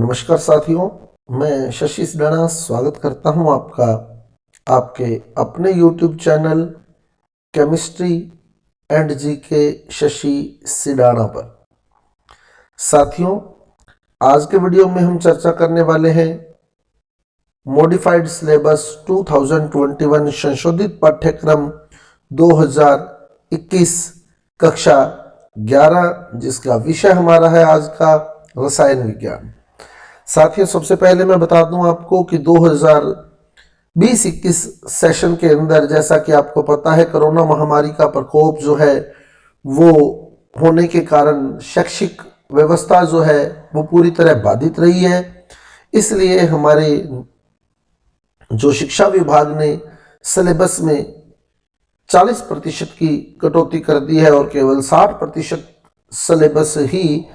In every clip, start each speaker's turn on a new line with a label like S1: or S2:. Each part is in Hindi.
S1: नमस्कार साथियों, मैं शशि सिडाना स्वागत करता हूं आपका आपके अपने YouTube channel chemistry and GK Shashi Sidana पर। साथियों, आज के वीडियो में हम चर्चा करने वाले हैं मॉडिफाइड सिलेबस 2021 संशोधित पाठ्यक्रम 2021 कक्षा 11, जिसका विषय हमारा है आज का रसायन विज्ञान। साथियों, सबसे पहले मैं बता दूं आपको कि 2020-21 सेशन के अंदर, जैसा कि आपको पता है, कोरोना महामारी का प्रकोप जो है वो होने के कारण शैक्षिक व्यवस्था जो है वो पूरी तरह बाधित रही है। इसलिए हमारे जो शिक्षा विभाग ने सिलेबस में 40% की कटौती कर दी है और केवल 60% सिलेबस ही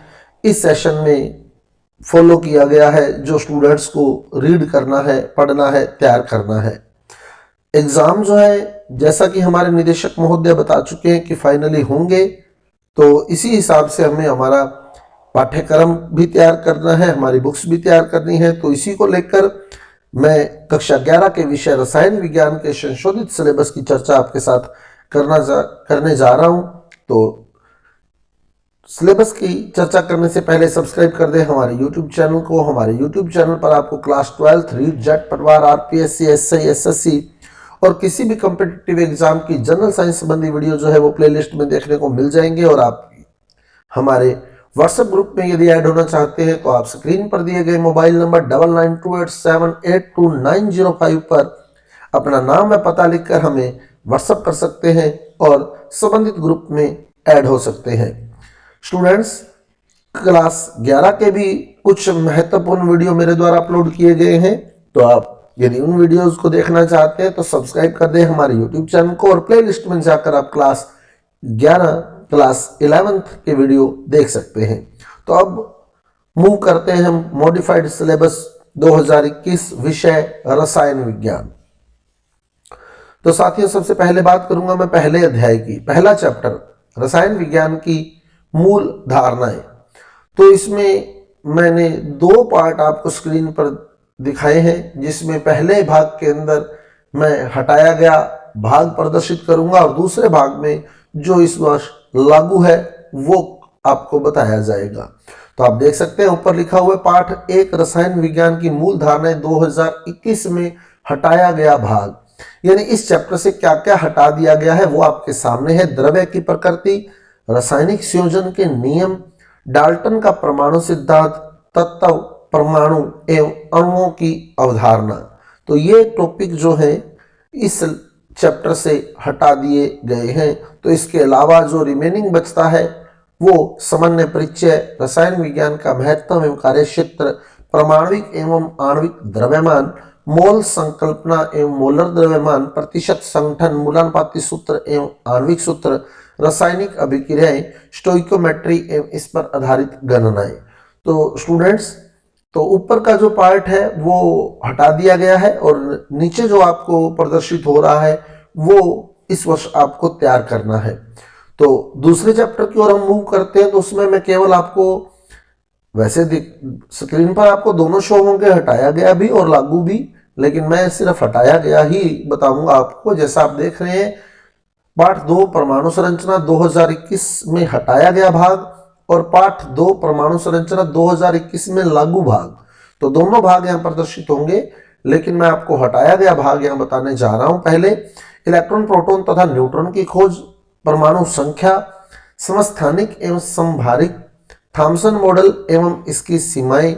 S1: इस सेशन में फॉलो किया गया है, जो स्टूडेंट्स को रीड करना है, पढ़ना है, तैयार करना है। एग्जाम जो है, जैसा कि हमारे निदेशक महोदय बता चुके हैं कि फाइनली होंगे, तो इसी हिसाब से हमें हमारा पाठ्यक्रम भी तैयार करना है, हमारी बुक्स भी तैयार करनी है। तो इसी को लेकर मैं कक्षा 11 के विषय रसायन विज्ञान के संशोधित सिलेबस की चर्चा आपके साथ करने जा रहा हूं। तो सिलेबस की चर्चा करने से पहले सब्सक्राइब कर दें हमारे YouTube चैनल को। हमारे YouTube चैनल पर आपको क्लास 12 रीट, जेट, पटवार, आरपीएससी, एसआई, एसएससी और किसी भी कॉम्पिटिटिव एग्जाम की जनरल साइंस संबंधी वीडियो जो है वो प्लेलिस्ट में देखने को मिल जाएंगे। और आप हमारे व्हाट्सएप ग्रुप में यदि ऐड होना चाहते हैं तो आप स्क्रीन पर दिए गए मोबाइल नंबर 9928782905 पर अपना नाम व पता लिखकर हमें व्हाट्सएप कर सकते हैं और संबंधित ग्रुप में ऐड हो सकते हैं। स्टूडेंट्स, क्लास 11 के भी कुछ महत्वपूर्ण वीडियो मेरे द्वारा अपलोड किए गए हैं, तो आप यदि उन वीडियोस को देखना चाहते हैं तो सब्सक्राइब कर दें हमारे YouTube चैनल को और प्लेलिस्ट में जाकर आप क्लास 11, क्लास 11 के वीडियो देख सकते हैं। तो अब मूव करते हैं हम मॉडिफाइड सिलेबस 2021 विषय रसायन विज्ञान। तो साथियों, सबसे पहले बात करूंगा मैं पहले अध्याय की, पहला चैप्टर रसायन विज्ञान की मूल धारणाएं। तो इसमें मैंने 2 पार्ट आपको स्क्रीन पर दिखाए हैं, जिसमें पहले भाग के अंदर मैं हटाया गया भाग प्रदर्शित करूंगा और दूसरे भाग में जो इस वर्ष लागू है वो आपको बताया जाएगा। तो आप देख सकते हैं ऊपर लिखा हुआ पाठ 1 रसायन विज्ञान की मूल धारणाएं 2021 में हटाया गया भाग, यानी इस चैप्टर से क्या क्या हटा दिया गया है वो आपके सामने है। द्रव्य की प्रकृति, रासायनिक संयोजन के नियम, डाल्टन का परमाणु सिद्धांत, तत्व, परमाणु एवं अणुओं की अवधारणा। तो ये टॉपिक जो है इस चैप्टर से हटा दिए गए हैं। तो इसके अलावा जो रिमेनिंग बचता है वो सामान्य परिचय, रसायन विज्ञान का महत्व एवं कार्यक्षेत्र, परमाणुविक एवं आणविक द्रव्यमान, मोल संकल्पना एवं मोलर द्रव्यमान, प्रतिशत संगठन, मूलानुपाती सूत्र एवं आणविक सूत्र, रासायनिक अभिक्रियाएं, स्टोइकोमेट्री एवं इस पर आधारित गणनाएं। तो स्टूडेंट्स, तो ऊपर का जो पार्ट है वो हटा दिया गया है और नीचे जो आपको प्रदर्शित हो रहा है वो इस वर्ष आपको तैयार करना है। तो दूसरे चैप्टर की ओर हम मूव करते हैं। तो उसमें मैं केवल आपको, वैसे स्क्रीन पर आपको दोनों शो होंगे, हटाया गया भी और लागू भी, लेकिन मैं सिर्फ हटाया गया ही बताऊंगा आपको। जैसा आप देख रहे हैं, पाठ 2 परमाणु संरचना 2021 में हटाया गया भाग और पाठ 2 परमाणु संरचना 2021 में लागू भाग। तो दोनों भाग यहां प्रदर्शित होंगे, लेकिन मैं आपको हटाया गया भाग यहां बताने जा रहा हूं। पहले इलेक्ट्रॉन, प्रोटॉन तथा न्यूट्रॉन की खोज, परमाणु संख्या, समस्थानिक एवं समभारिक, थॉमसन मॉडल एवं इसकी सीमाएं,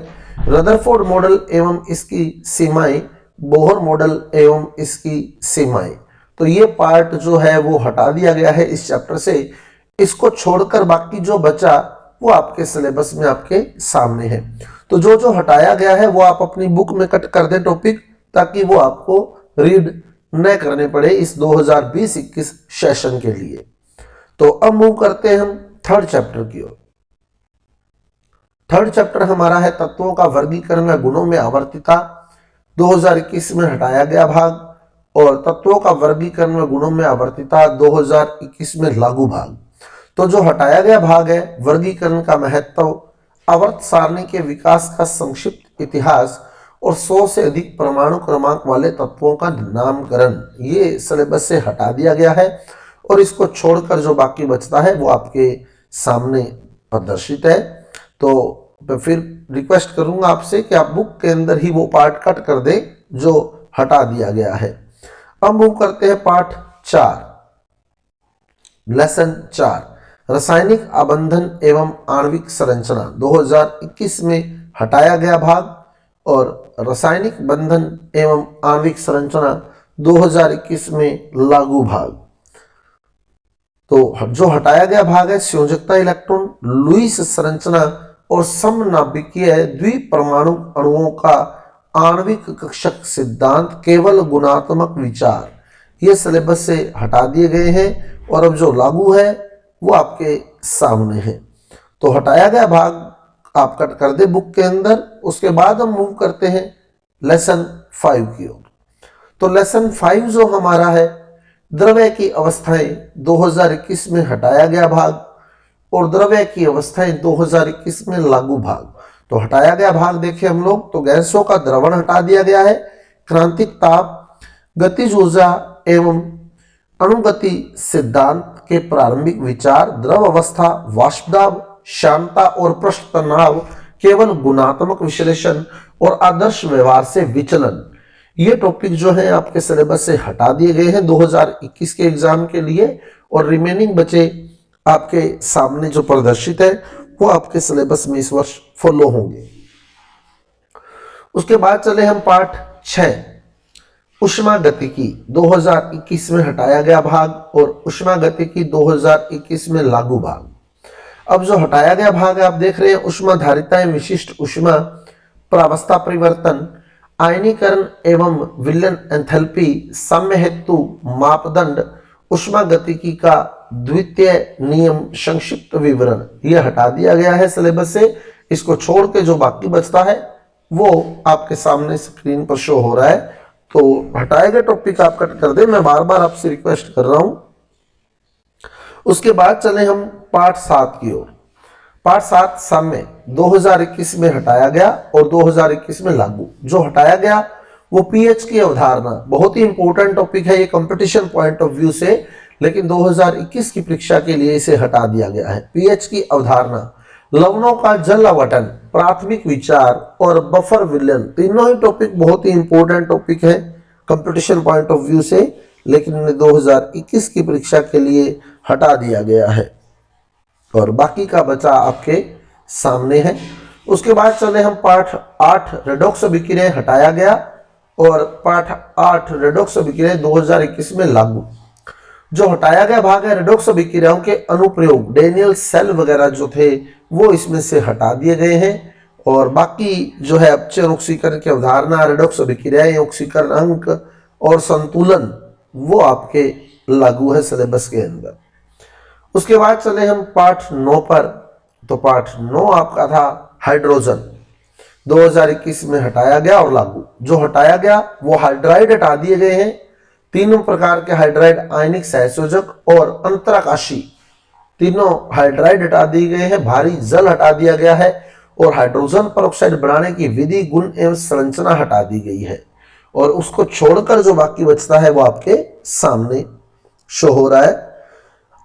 S1: रदरफोर्ड मॉडल एवं इसकी सीमाएं, बोहर मॉडल एवं इसकी सीमाएं। तो ये पार्ट जो है वो हटा दिया गया है इस चैप्टर से। इसको छोड़कर बाकी जो बचा वो आपके सिलेबस में आपके सामने है। तो जो जो हटाया गया है वो आप अपनी बुक में कट कर दें टॉपिक, ताकि वो आपको रीड न करने पड़े इस 2020-21 सेशन के लिए। तो अब मूव करते हैं हम थर्ड चैप्टर की ओर। थर्ड चैप्टर हमारा है तत्वों का वर्गीकरण व गुणों में आवर्तिता, 2021 में हटाया गया भाग, और तत्वों का वर्गीकरण व गुणों में आवर्तिता 2021 में लागू भाग। तो जो हटाया गया भाग है वर्गीकरण का महत्व, आवर्त सारणी के विकास का संक्षिप्त इतिहास और 100 से अधिक परमाणु क्रमांक वाले तत्वों का नामकरण, ये सिलेबस से हटा दिया गया है और इसको छोड़कर जो बाकी बचता है वो आपके सामने प्रदर्शित है। तो मैं फिर रिक्वेस्ट करूंगा आपसे कि आप बुक के अंदर ही वो पार्ट कट कर दें जो हटा दिया गया है। अब मूव करते हैं पार्ट 4, लेसन 4, रासायनिक आबंधन एवं आणविक संरचना, 2021 में हटाया गया भाग, और रासायनिक बंधन एवं आणविक संरचना 2021 में लागू भाग। तो जो हटाया गया भाग है संयोजकता इलेक्ट्रॉन, लुईस संरचना और समनाभिकीय द्विपरमाणु अणुओं का आणविक कक्षक सिद्धांत, केवल गुणात्मक विचार, ये सिलेबस से हटा दिए गए हैं और अब जो लागू है वो आपके सामने है। तो हटाया गया भाग आप कट कर दे बुक के अंदर। उसके बाद हम मूव करते हैं लेसन 5 की ओर। तो लेसन 5 जो हमारा है, द्रव्य की अवस्थाएं, 2021 में हटाया गया भाग और द्रव्य की अवस्थाएं 2021 में लागू भाग। तो हटाया गया भाग देखें हम लोग, तो गैसों का द्रवण हटा दिया गया है, क्रांतिक ताप, गतिज ऊर्जा एवं अणुगति सिद्धांत के प्रारंभिक विचार, द्रव अवस्था, वाष्पदाब, शांता और पृष्ठ तनाव, केवल गुणात्मक विश्लेषण और आदर्श व्यवहार से विचलन, ये टॉपिक जो है आपके सिलेबस से हटा दिए गए हैं 2021 के एग्जाम के लिए, और रिमेनिंग बचे आपके सामने जो प्रदर्शित है वो आपके सिलेबस में इस वर्ष फॉलो होंगे। उसके बाद चले हम पार्ट 6, उष्मागतिकी, 2021 में हटाया गया भाग और उष्मागतिकी 2021 में लागू भाग। अब जो हटाया गया भाग है आप देख रहे हैं, उष्माधारिताएं, विशिष्ट उष्मा, प्रावस्था परिवर्तन, आयनीकरण एवं विलयन एंथैल्पी, साम्य हेतु मापदंड, उष्मागतिकी का द्वितीय नियम, संक्षिप्त विवरण, यह हटा दिया गया है सिलेबस से। इसको छोड़ के जो बाकी बचता है वो आपके सामने स्क्रीन पर शो हो रहा है। तो हटाए गए टॉपिक आप कट कर दे, मैं बार बार आपसे रिक्वेस्ट कर रहा हूं। उसके बाद चले हम पार्ट 7 की ओर। पार्ट 7 साम्य, 2021 में हटाया गया और 2021 में लागू। जो हटाया गया वो पीएच की अवधारणा, बहुत ही इंपॉर्टेंट टॉपिक है ये कंपटीशन पॉइंट ऑफ व्यू से, लेकिन 2021 की परीक्षा के लिए इसे हटा दिया गया है। पीएच की अवधारणा, लवणों का जल आवंटन, प्राथमिक विचार और बफर विलयन, तीनों ही टॉपिक बहुत ही इंपॉर्टेंट टॉपिक है कंपटीशन पॉइंट ऑफ व्यू से, लेकिन इन्हें 2021 की परीक्षा के लिए हटा दिया गया है और बाकी का बचा आपके सामने है। उसके बाद चले हम पार्ट 8, रेडॉक्स अभिक्रिया, हटाया गया और पार्ट 8 रेडॉक्स अभिक्रिया 2021 में लागू। जो हटाया गया भाग है रेडॉक्स अभिक्रियाओं के अनुप्रयोग, डेनियल सेल वगैरह जो थे वो इसमें से हटा दिए गए हैं और बाकी जो है अपचयन ऑक्सीकरण की अवधारणा, रेडॉक्स अभिक्रियाएं, ऑक्सीकरण अंक और संतुलन, वो आपके लागू है सिलेबस के अंदर। उसके बाद चले हम पार्ट 9 पर। तो पार्ट 9 आपका था हाइड्रोजन, 2021 में हटाया गया और लागू। जो हटाया गया वो हाइड्राइड हटा दिए गए हैं, तीनों प्रकार के हाइड्राइड, आयनिक सहसंयोजक और अंतराकाशी, तीनों हाइड्राइड हटा दिए गए हैं, भारी जल हटा दिया गया है और हाइड्रोजन परऑक्साइड बनाने की विधि, गुण एवं संरचना हटा दी गई है और उसको छोड़कर जो बाकी बचता है वो आपके सामने शो हो रहा है।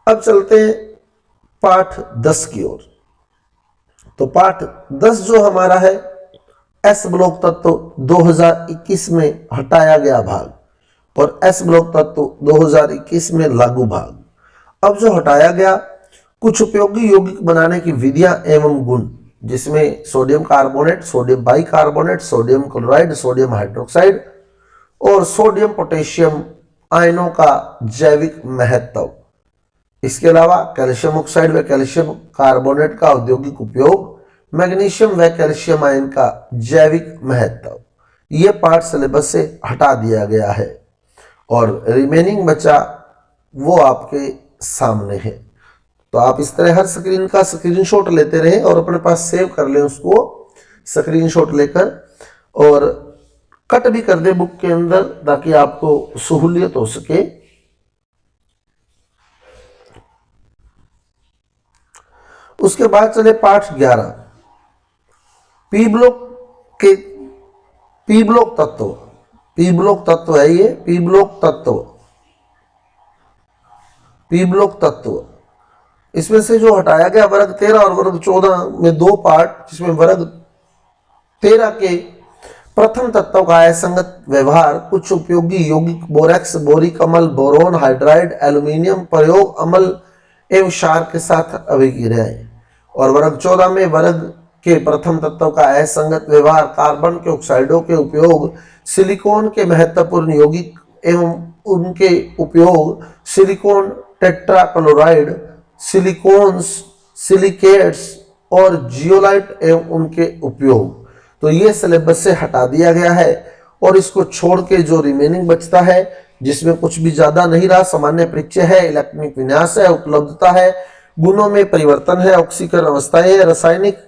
S1: अब चलते हैं पाठ 10 की ओर। तो पाठ 10 जो हमारा है, एस ब्लॉक तत्व 2021 में हटाया गया भाग और एस ब्लॉक तत्व 2021 में लागू भाग। अब जो हटाया गया, कुछ उपयोगी यौगिक बनाने की विधियां एवं गुण, जिसमें sodium carbonate, sodium bicarbonate, sodium chloride, sodium hydroxide और सोडियम पोटेशियम आयनों का जैविक महत्व। इसके अलावा कैल्शियम ऑक्साइड व कैल्शियम कार्बोनेट का औद्योगिक उपयोग, मैग्नीशियम व कैल्शियम आयन का जैविक महत्व, ये पार्ट सिलेबस से हटा दिया गया है और रिमेनिंग बचा वो आपके सामने है। तो आप इस तरह हर स्क्रीन का स्क्रीनशॉट लेते रहें और अपने पास सेव कर लें उसको स्क्रीनशॉट लेकर, और कट भी कर दे बुक के अंदर ताकि आपको सहूलियत हो सके। उसके बाद चले पाठ 11, पी ब्लॉक के पी ब्लॉक तत्व है ये, पी ब्लॉक तत्व। इसमें से जो हटाया गया वर्ग 13 और वर्ग 14 में दो पार्ट, जिसमें वर्ग 13 के प्रथम तत्व का असंगत व्यवहार, कुछ उपयोगी यौगिक, बोरेक्स, बोरिक अम्ल, बोरोन, हाइड्राइड, एल्यूमिनियम प्रयोग अम्ल एवं क्षार के साथ अभिक्रियाएं। और वर्ग 14 में वर्ग के प्रथम तत्व का असंगत व्यवहार, कार्बन के ऑक्साइडों के उपयोग, सिलिकॉन के महत्वपूर्ण यौगिक एवं उनके उपयोग, सिलिकॉन टेट्राक्लोराइड, सिलिकॉन्स, सिलिकेट्स और जियोलाइट एवं उनके उपयोग। तो ये सिलेबस से हटा दिया गया है और इसको छोड़ के जो रिमेनिंग बचता है, जिसमें कुछ भी ज्यादा नहीं रहा, सामान्य परिचय है, इलेक्ट्रॉनिक विन्यास है, उपलब्धता है, गुणों में परिवर्तन है, ऑक्सीकरण अवस्थाएं है, रासायनिक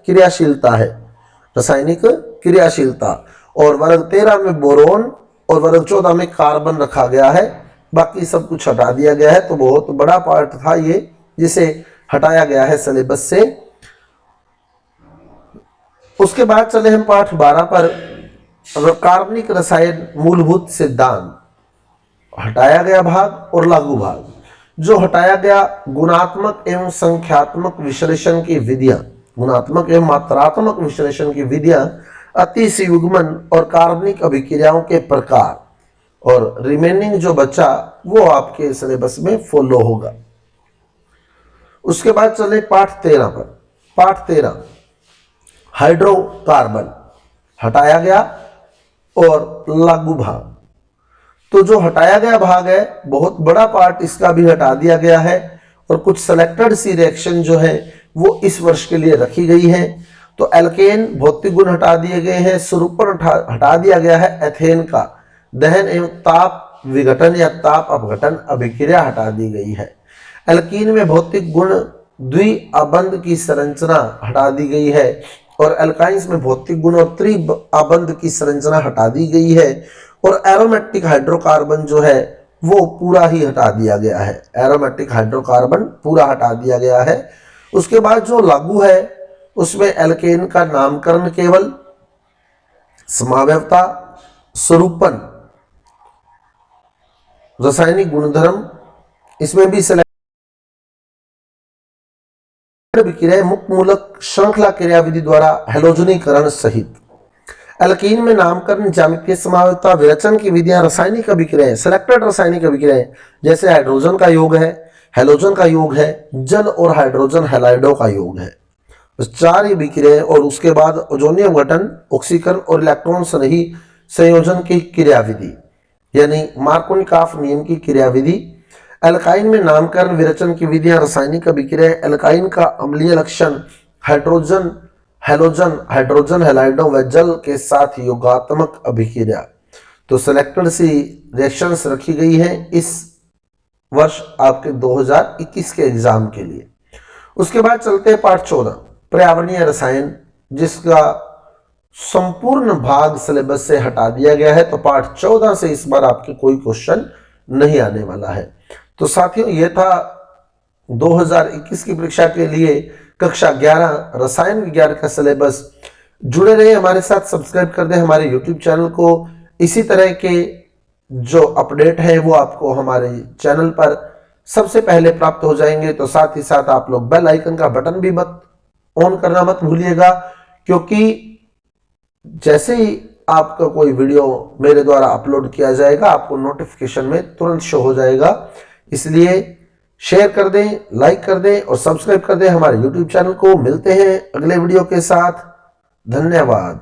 S1: क्रियाशीलता और वर्ग 13 में बोरोन और वर्ग 14 में कार्बन रखा गया है। बाकी सब कुछ हटा दिया गया है। तो बहुत बड़ा पार्ट था ये, जिसे हटाया गया है सिलेबस से। उसके बाद चले हम पाठ 12 पर, कार्बनिक रसायन मूलभूत सिद्धांत, हटाया गया भाग और लागू भाग। जो हटाया गया, गुणात्मक एवं संख्यात्मक विश्लेषण की विधियां, गुणात्मक एवं मात्रात्मक विश्लेषण की विधियां, अतिसयुग्मन और कार्बनिक अभिक्रियाओं के प्रकार। और रिमेनिंग जो बचा वो आपके सिलेबस में फॉलो होगा। उसके बाद चले पाठ 13 पर। पाठ 13 हाइड्रोकार्बन हटाया गया और लागू भाग। तो जो हटाया गया भाग है, बहुत बड़ा पार्ट इसका भी हटा दिया गया है और कुछ सेलेक्टेड सी रिएक्शन जो है वो इस वर्ष के लिए रखी गई है। तो एल्केन भौतिक गुण हटा दिए गए हैं, स्वरूपण हटा दिया गया है, एथेन का दहन एवं ताप विघटन या ताप अपघटन अभिक्रिया हटा दी गई है। एल्कीन में भौतिक गुण द्विआबंध की संरचना हटा दी गई है और एल्काइंस में भौतिक गुण और त्रिआबंध की संरचना हटा दी गई है। और एरोमेटिक हाइड्रोकार्बन जो है वो पूरा ही हटा दिया गया है, एरोमेटिक हाइड्रोकार्बन पूरा हटा दिया गया है। उसके बाद जो लागू है उसमें एल्केन का नामकरण केवल, समावयवता, स्वरूपन, रासायनिक गुणधर्म, इसमें भी विक्रिया मुक्त मूलक श्रृंखला क्रियाविधि द्वारा हेलोजनीकरण सहित। एल्कीन में नामकरण, ज्यामितीय समावयवता, विरचन की विधियां, रासायनिक अभिक्रियाएं, सिलेक्टेड रासायनिक अभिक्रियाएं, जैसे हाइड्रोजन का योग है, हेलोजन का योग है, जल और हाइड्रोजन हैलाइडों का योग है। बस 4 ही अभिक्रियाएं। और उसके बाद ओजोनियम गठन, ऑक्सीकरण और इलेक्ट्रॉन सही संयोजन की क्रियाविधि, यानी मार्कोनिकॉफ नियम की क्रियाविधि। एल्काइन में नामकरण, विरचन की विधियां, रासायनिक अभिक्रिया। एल्काइन का अम्लीय लक्षण, हाइड्रोजन हेलोजन, हाइड्रोजन हैलाइडों व जल के साथ योगात्मक अभिक्रिया। तो सिलेक्टेड सी रिएक्शंस रखी गई है इस वर्ष आपके 2021 के एग्जाम के लिए। उसके बाद चलते हैं पाठ 14 पर्यावरणीय रसायन, जिसका संपूर्ण भाग सिलेबस से हटा दिया गया है। तो पाठ 14 से इस बार आपके कोई क्वेश्चन नहीं आने वाला है। तो साथियों, यह था 2021 की परीक्षा के लिए कक्षा 11 रसायन विज्ञान का सिलेबस। जुड़े रहे हमारे साथ, सब्सक्राइब कर दें हमारे YouTube चैनल को। इसी तरह के जो अपडेट है वो आपको हमारे चैनल पर सबसे पहले प्राप्त हो जाएंगे। तो साथ ही साथ आप लोग बेल आइकन का बटन भी ऑन करना मत भूलिएगा, क्योंकि जैसे ही आपका कोई वीडियो मेरे द्वारा अपलोड किया जाएगा आपको नोटिफिकेशन में तुरंत शो हो जाएगा। इसलिए शेयर कर दें, लाइक कर दें और सब्सक्राइब कर दें हमारे YouTube चैनल को। मिलते हैं अगले वीडियो के साथ। धन्यवाद।